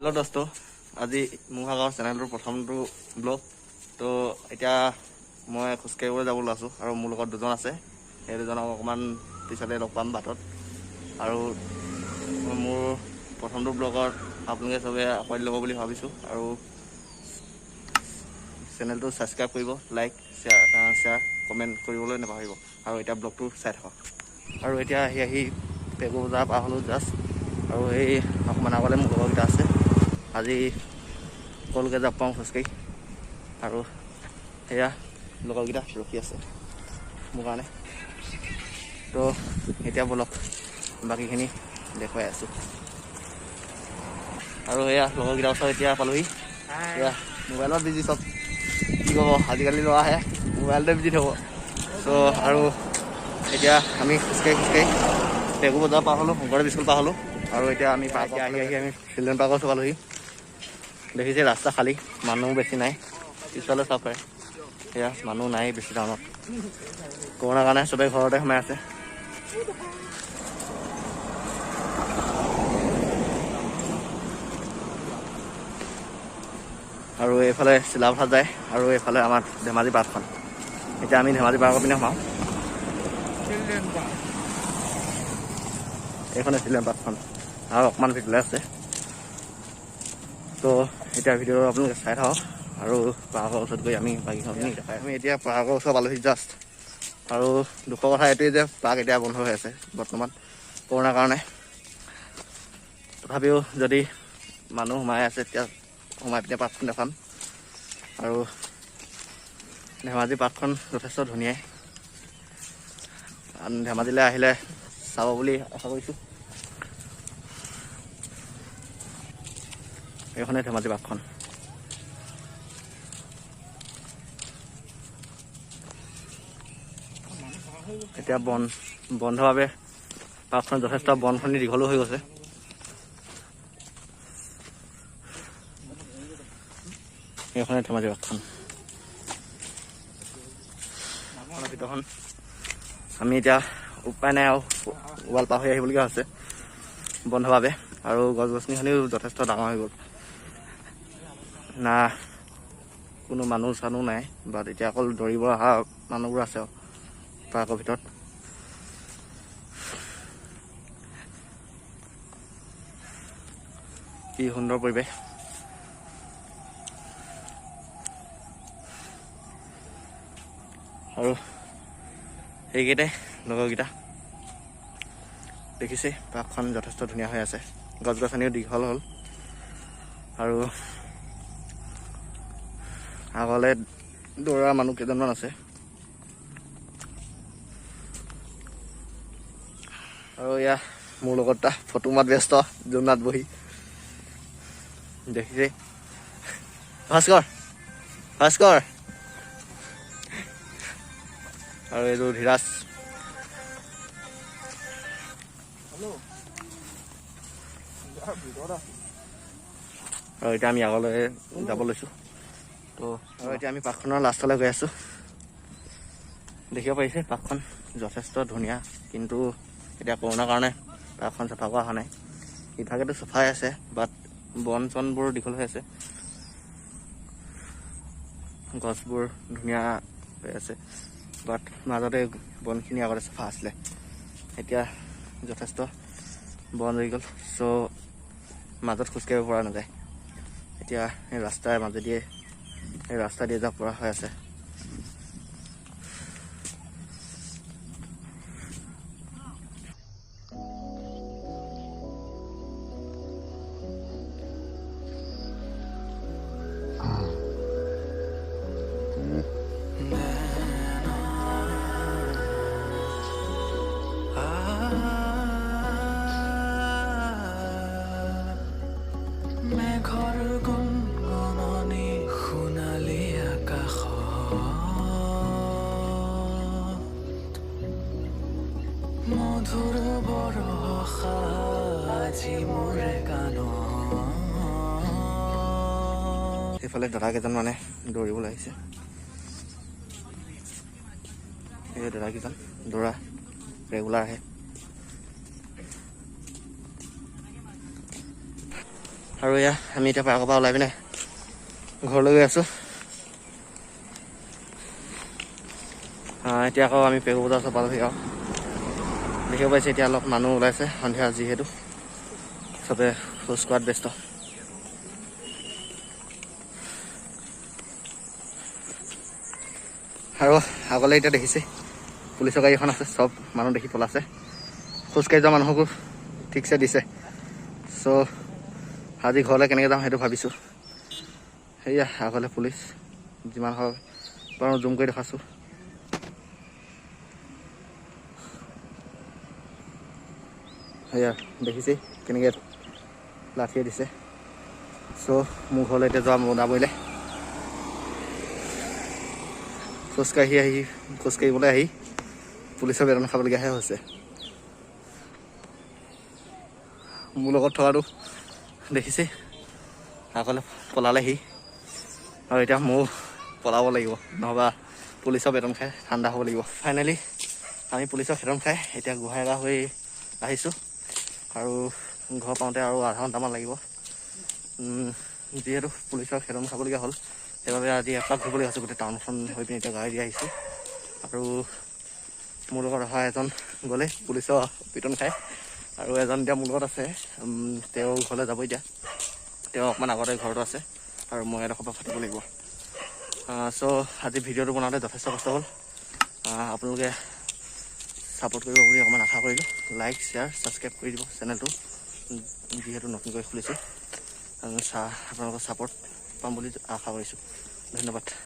Hello' দোস্ত, আজি মোহাগাঁৱৰ চেনেলটোৰ প্ৰথমটো ব্লগ। তো এতিয়া মই খোজকাঢ়িবলৈ যাব ওলাইছোঁ আৰু মোৰ লগত দুজন আছে। সেই দুজনক অকণমান পিছতে লগ পাম বাটত। আৰু মোৰ প্ৰথমটো ব্লগত আপোনালোকে চবে আঁকোৱালি ল'ব বুলি ভাবিছোঁ। আৰু চেনেলটো ছাবস্ক্ৰাইব কৰিব, লাইক শ্বেয়াৰ কমেণ্ট কৰিবলৈ নাপাহৰিব। আৰু এতিয়া ব্লগটো চাই থাকক। আৰু এতিয়া আহি পেগু বজাৰ পাৰ হ'লোঁ জাষ্ট। আৰু এই অকণমান আগতে মোৰ লগৰকেইটা আছে। আজি কলৈকে যাব পাওঁ খোজকাঢ়ি। আৰু সেয়া লগৰকেইটা ৰখি আছে মোৰ কাৰণে। তো এতিয়া ব'লক বাকীখিনি দেখুৱাই আছোঁ। আৰু সেয়া লগৰকেইটাৰ ওচৰত এতিয়া পালোহি। এয়া মোবাইলত বিজি চব, কি ক'ব, আজিকালি ল'ৰাহে মোবাইলতে বিজি থ'ব। চ' আৰু এতিয়া আমি খোজকাঢ়ি পেগু বজাৰ পাৰ হ'লোঁ, শংকৰদেৱ স্কুল পাৰ হ'লোঁ। আৰু এতিয়া আমি আহি আমি চিলড্ৰেন পাৰ্কৰ ওচৰ পালোহি। দেখিছে ৰাস্তা খালী, মানুহ বেছি নাই। পিছলৈ চাব পাৰে, সেয়া মানুহ নাই বেছি টাউনত। কৰোণাৰ কাৰণে চবেই ঘৰতে সোমাই আছে। আৰু এইফালে চিলাপথাৰ যায়, আৰু এইফালে আমাৰ ধেমাজি পাৰ্কখন। এতিয়া আমি ধেমাজি পাৰ্কৰ পিনে সোমাওঁ। এইখনে চিলড্ৰেন পাৰ্কখন আৰু অকণমান ভিতৰলৈ আছে। তো এতিয়া ভিডিঅ'টো আপোনালোকে চাই থাকক। আৰু পাৰ্কৰ ওচৰত গৈ আমি বাকীখিনি দেখাই। আমি এতিয়া পাৰ্কৰ ওচৰত পালোহি জাষ্ট। আৰু দুখৰ কথা এইটোৱে যে পাৰ্ক এতিয়া বন্ধ হৈ আছে বৰ্তমান কৰোণাৰ কাৰণে। তথাপিও যদি মানুহ সোমাই আছে তেতিয়া সোমাই পিনে পাৰ্কখন দেখাম। আৰু ধেমাজি পাৰ্কখন যথেষ্ট ধুনীয়াই। ধেমাজিলৈ আহিলে চাব বুলি আশা কৰিছোঁ। এইখনে ধেমাজি পাৰ্কখন। এতিয়া বন্ধৰ বাবে পাৰ্কখন যথেষ্ট বনখিনি দীঘলো হৈ গৈছে। এইখনে ধেমাজি পাৰ্কখন। ভিতৰখন আমি এতিয়া উপায় নাই আৰু ৱাল পাৰ হৈ আহিবলগীয়া হৈছে বন্ধৰ বাবে। আৰু গছ গছনিখিনিও যথেষ্ট ডাঙৰ হৈ গ'ল। না কোনো মানুহ চানুহ নাই, বাট এতিয়া অকল দৌৰিব অহা মানুহবোৰ আছে আৰু পাৰ্কৰ ভিতৰত। কি সুন্দৰ পৰিৱেশ। আৰু সেইকেইটাই লগৰকেইটা দেখিছে পাৰ্কখন যথেষ্ট ধুনীয়া হৈ আছে। গছ গছনিও দীঘল হ'ল। আৰু আগলৈ দৌৰা মানুহ কেইজনমান আছে। আৰু এয়া মোৰ লগত এটা ফটো মাত ব্যস্ত জোনাত বহি দেখিছে। ভাস্কৰ আৰু এইটো ধীৰাজ। আৰু এতিয়া আমি আগলৈ যাব লৈছোঁ। তো আৰু এতিয়া আমি পাৰ্কখনৰ লাষ্টলৈ গৈ আছোঁ। দেখিব পাৰিছে পাৰ্কখন যথেষ্ট ধুনীয়া, কিন্তু এতিয়া কৰোণাৰ কাৰণে পাৰ্কখন চাফা কৰা হোৱা নাই। ইভাগেতো চাফাই আছে, বাট বন চনবোৰ দীঘল হৈ আছে। গছবোৰ ধুনীয়া হৈ আছে, বাট মাজতে বনখিনি আগতে চাফা আছিলে। এতিয়া যথেষ্ট বন হৈ গ'ল, চ' মাজত খোজকাঢ়িব পৰা নাযায়। এতিয়া এই ৰাস্তা দিয়ে যাব পৰা হৈ আছে। মধুৰ বৰষা আজি মোৰে গানত। সেইফালে দাদা কেইজন মানে দৌৰিবলৈ আহিছে। এই দাদা কেইজন দৌৰা ৰেগুলাৰ আহে। আৰু এয়া আমি এতিয়া পাৰ্কৰ পৰা ওলাই পিনে ঘৰলৈ গৈ আছোঁ। এতিয়া আকৌ আমি পেগু বজাৰ ওচৰ পালোহি আৰু দেখিব পাইছে এতিয়া অলপ মানুহ ওলাইছে সন্ধিয়া যিহেতু চবে খোজ কঢ়াত ব্যস্ত। আৰু আগলৈ এতিয়া দেখিছে পুলিচৰ গাড়ী এখন আছে, চব মানুহ দেখি পলাইছে। খোজকাঢ়ি যোৱা মানুহকো ঠিকছে দিছে। চ' আজি ঘৰলৈ কেনেকৈ যাম সেইটো ভাবিছোঁ। সেয়া আগলৈ পুলিচ যিমান হয় বাৰু জুম কৰি দেখাইছোঁ। সেয়া দেখিছে কেনেকৈ লাঠিয়ে দিছে। চ' মোৰ ঘৰলৈ এতিয়া যোৱা মোনাবৰিলে খোজকাঢ়িবলৈ আহি পুলিচৰ বেদনা খাবলগীয়াহে হৈছে। মোৰ লগত থকাটো দেখিছে আগলৈ পলালেহি আৰু এতিয়া ময়ো পলাব লাগিব, নহ'বা পুলিচৰ বেতন খাই ঠাণ্ডা হ'ব লাগিব। ফাইনেলি আমি পুলিচৰ খেদন খাই এতিয়া গোহাঁইগাঁও হৈ আহিছোঁ আৰু ঘৰ পাওঁতে আৰু আধা ঘণ্টামান লাগিব। যিহেতু পুলিচৰ খেদন খাবলগীয়া হ'ল সেইবাবে আজি এপাক ঘূৰিবলৈ আছোঁ গোটেই টাউনখন হৈ পিনে এতিয়া গাড়ী দি আহিছোঁ। আৰু মোৰ লগত অহা এজন গ'লে পুলিচৰ পিটন খাই আৰু এজন এতিয়া মোৰ লগত আছে, তেওঁ ঘৰলৈ যাব এতিয়া। তেওঁ অকণমান আগতে ঘৰতো আছে আৰু মই এডোখৰ পৰা ফাটিব লাগিব। চ' আজি ভিডিঅ'টো বনাওঁতে যথেষ্ট কষ্ট হ'ল। আপোনালোকে ছাপোৰ্ট কৰিব বুলি অকণমান আশা কৰিলোঁ। লাইক শ্বেয়াৰ ছাবস্ক্ৰাইব কৰি দিব চেনেলটো, যিহেতু নতুনকৈ খুলিছোঁ। আপোনালোকৰ ছাপোৰ্ট পাম বুলি আশা কৰিছোঁ। ধন্যবাদ।